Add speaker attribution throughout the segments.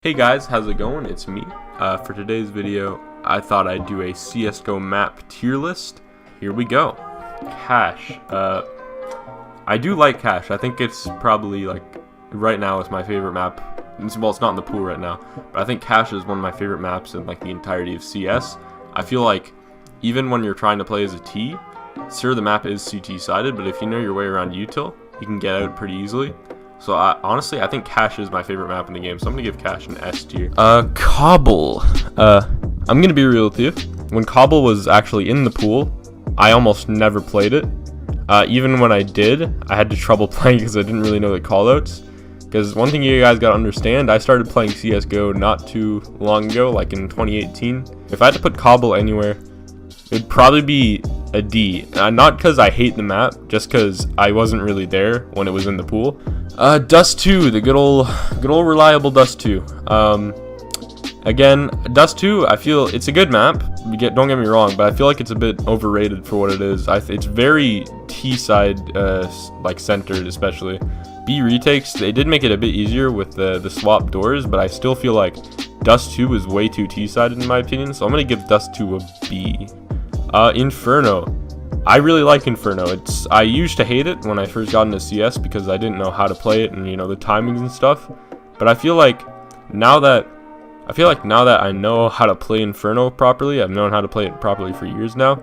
Speaker 1: Hey guys, how's it going? It's me. For today's video, I thought I'd do a CSGO map tier list. Here we go. Cache. I do like Cache. I think it's probably, like, right now it's my favorite map. Well, it's not in the pool right now, but I think Cache is one of my favorite maps in, like, the entirety of CS. I feel like even when you're trying to play as a T, sure, the map is CT-sided, but if you know your way around util, you can get out pretty easily. So honestly, I think Cache is my favorite map in the game, so I'm gonna give Cache an S tier. Cobble. I'm gonna be real with you. When Cobble was actually in the pool, I almost never played it. Even when I did, I had trouble playing because I didn't really know the callouts. Because one thing you guys gotta understand, I started playing CSGO not too long ago, like in 2018. If I had to put Cobble anywhere, it'd probably be a D. Not because I hate the map, just because I wasn't really there when it was in the pool. Dust 2, the good old reliable Dust 2. Again, Dust 2, I feel it's a good map. Don't get me wrong, but I feel like it's a bit overrated for what it is. It's very T-side, like centered, especially. B retakes, they did make it a bit easier with the swap doors, but I still feel like Dust 2 is way too T-sided in my opinion, so I'm gonna give Dust 2 a B. Inferno. I really like Inferno. I used to hate it when I first got into CS because I didn't know how to play it and, you know, the timings and stuff. But I feel like now that I know how to play Inferno properly, I've known how to play it properly for years now.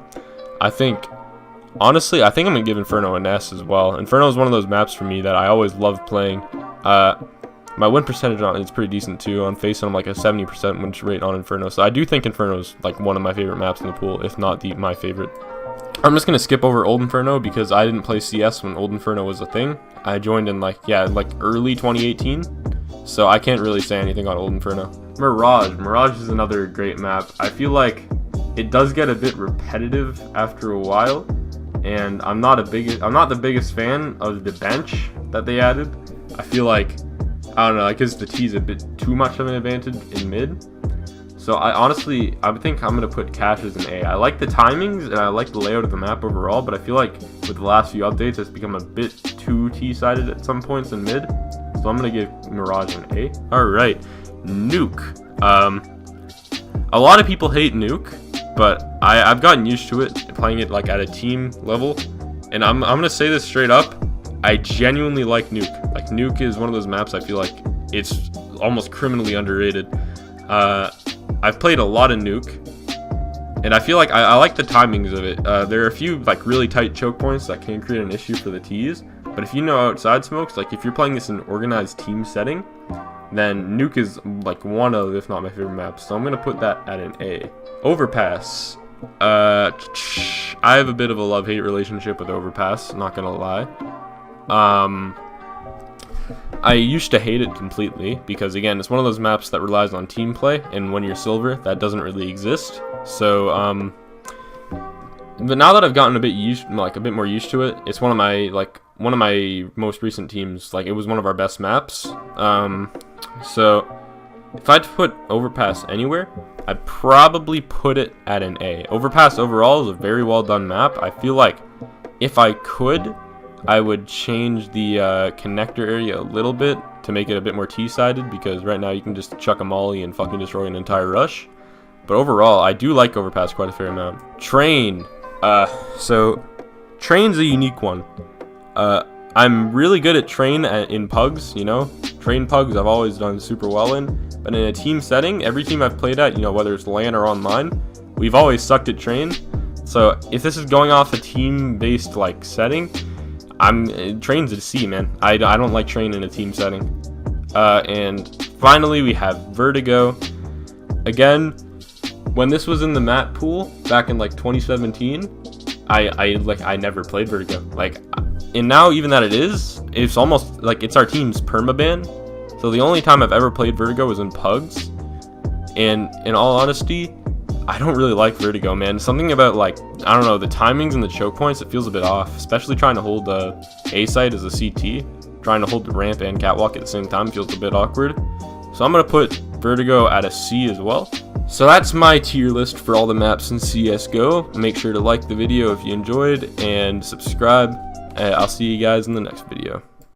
Speaker 1: Honestly, I think I'm gonna give Inferno an S as well. Inferno is one of those maps for me that I always love playing. My win percentage on it's pretty decent too. On Face, I'm like a 70% win rate on Inferno. So I do think Inferno is like one of my favorite maps in the pool, if not my favorite. I'm just gonna skip over Old Inferno because I didn't play CS when Old Inferno was a thing. I joined in like early 2018, so I can't really say anything on Old Inferno. Mirage is another great map. I feel like it does get a bit repetitive after a while, and I'm not the biggest fan of the bench that they added. I feel like, I don't know, I guess the T is a bit too much of an advantage in mid. So I think I'm gonna put Cache as an A. I like the timings and I like the layout of the map overall, but I feel like with the last few updates, it's become a bit too T-sided at some points in mid. So I'm gonna give Mirage an A. All right, Nuke. A lot of people hate Nuke, but I've gotten used to it, playing it like at a team level, and I'm gonna say this straight up. I genuinely like Nuke. Like, Nuke is one of those maps I feel like it's almost criminally underrated. I've played a lot of Nuke, and I feel like I like the timings of it. There are a few like really tight choke points that can create an issue for the T's, but if you know outside smokes, like if you're playing this in an organized team setting, then Nuke is like one of, if not my favorite maps. So I'm gonna put that at an A. Overpass. I have a bit of a love-hate relationship with Overpass, not gonna lie. I used to hate it completely because, again, it's one of those maps that relies on team play, and when you're silver, that doesn't really exist. So, but now that I've gotten a bit more used to it, it's one of my most recent teams. Like, it was one of our best maps. So if I had to put Overpass anywhere, I'd probably put it at an A. Overpass overall is a very well done map. I feel like if I could, I would change the connector area a little bit to make it a bit more T-sided, because right now you can just chuck a molly and fucking destroy an entire rush. But overall, I do like Overpass quite a fair amount. Train. So Train's a unique one. I'm really good at Train in pugs, you know. Train pugs I've always done super well in. But in a team setting, every team I've played at, you know, whether it's LAN or online, we've always sucked at Train. So if this is going off a team-based like setting, Train's a C, man. I don't like Train in a team setting. And finally, we have Vertigo. Again, when this was in the map pool back in like 2017, I never played Vertigo. Like, and now even that it's almost like it's our team's permaban. So the only time I've ever played Vertigo was in pugs. And in all honesty, I don't really like Vertigo, man. Something about, like, I don't know, the timings and the choke points, it feels a bit off. Especially trying to hold the A site as a CT. Trying to hold the ramp and catwalk at the same time feels a bit awkward. So I'm going to put Vertigo at a C as well. So that's my tier list for all the maps in CSGO. Make sure to like the video if you enjoyed, and subscribe. I'll see you guys in the next video.